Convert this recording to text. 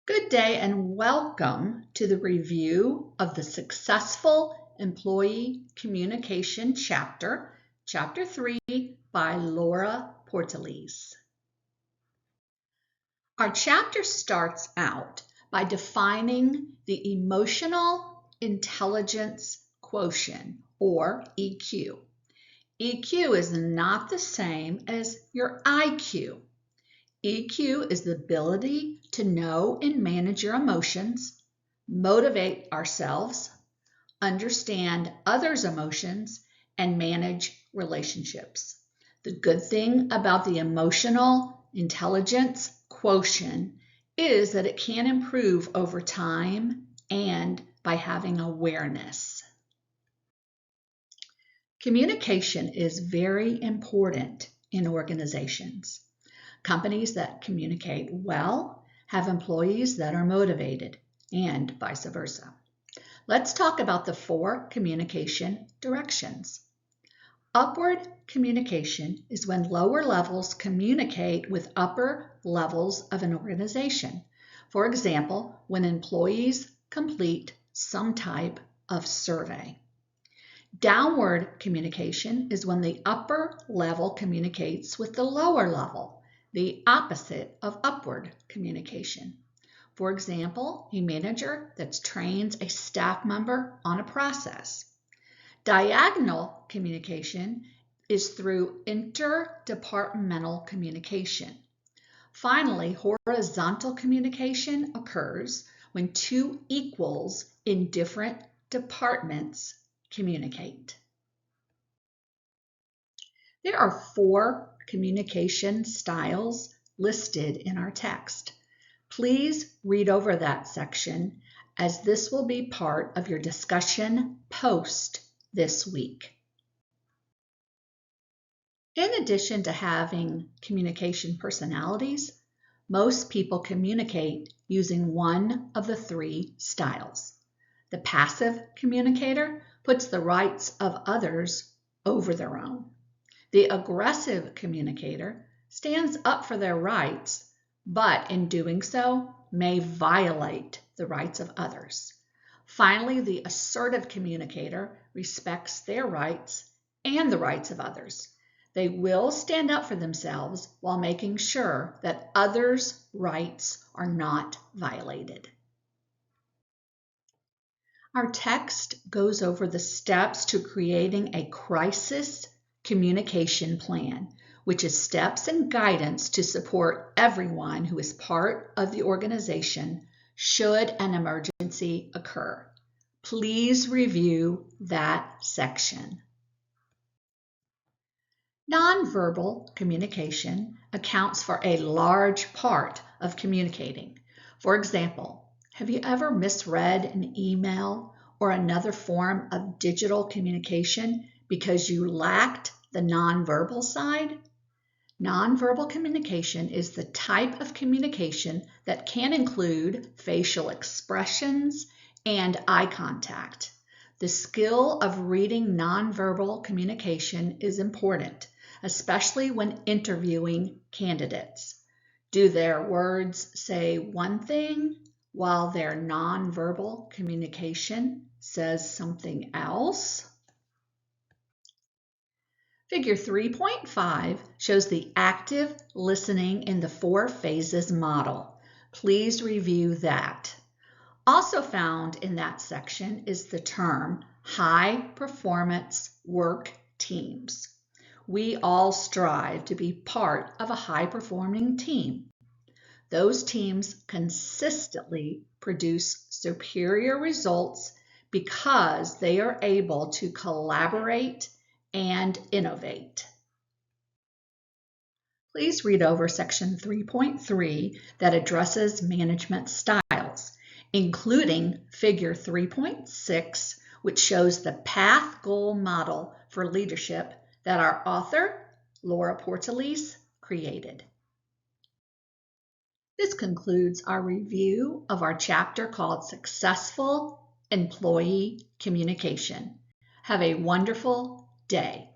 Good day and welcome to the review of the Successful Employee Communication Chapter, Chapter 3 by Laura Portales. Our chapter starts out by defining the Emotional Intelligence Quotient, or EQ. EQ is not the same as your IQ. EQ is the ability to know and manage your emotions, motivate ourselves, understand others' emotions, and manage relationships. The good thing about the emotional intelligence quotient is that it can improve over time and by having awareness. Communication is very important in organizations. Companies that communicate well have employees that are motivated, and vice versa. Let's talk about the 4 communication directions. Upward communication is when lower levels communicate with upper levels of an organization. For example, when employees complete some type of survey. Downward communication is when the upper level communicates with the lower level, the opposite of upward communication. For example, a manager that trains a staff member on a process. Diagonal communication is through interdepartmental communication. Finally, horizontal communication occurs when 2 equals in different departments communicate. There are 4 communication styles listed in our text. Please read over that section as this will be part of your discussion post this week. In addition to having communication personalities, most people communicate using one of the 3 styles. The passive communicator puts the rights of others over their own. The aggressive communicator stands up for their rights, but in doing so may violate the rights of others. Finally, the assertive communicator respects their rights and the rights of others. They will stand up for themselves while making sure that others' rights are not violated. Our text goes over the steps to creating a crisis communication plan, which is steps and guidance to support everyone who is part of the organization should an emergency occur. Please review that section. Nonverbal communication accounts for a large part of communicating. For example, have you ever misread an email or another form of digital communication because you lacked the nonverbal side? Nonverbal communication is the type of communication that can include facial expressions and eye contact. The skill of reading nonverbal communication is important, especially when interviewing candidates. Do their words say one thing while their nonverbal communication says something else? Figure 3.5 shows the active listening in the 4 phases model. Please review that. Also found in that section is the term high performance work teams. We all strive to be part of a high performing team. Those teams consistently produce superior results because they are able to collaborate and innovate. Please read over section 3.3 that addresses management styles, including figure 3.6, which shows the path goal model for leadership that our author, Laura Portales, created. This concludes our review of our chapter called Successful Employee Communication. Have a wonderful day.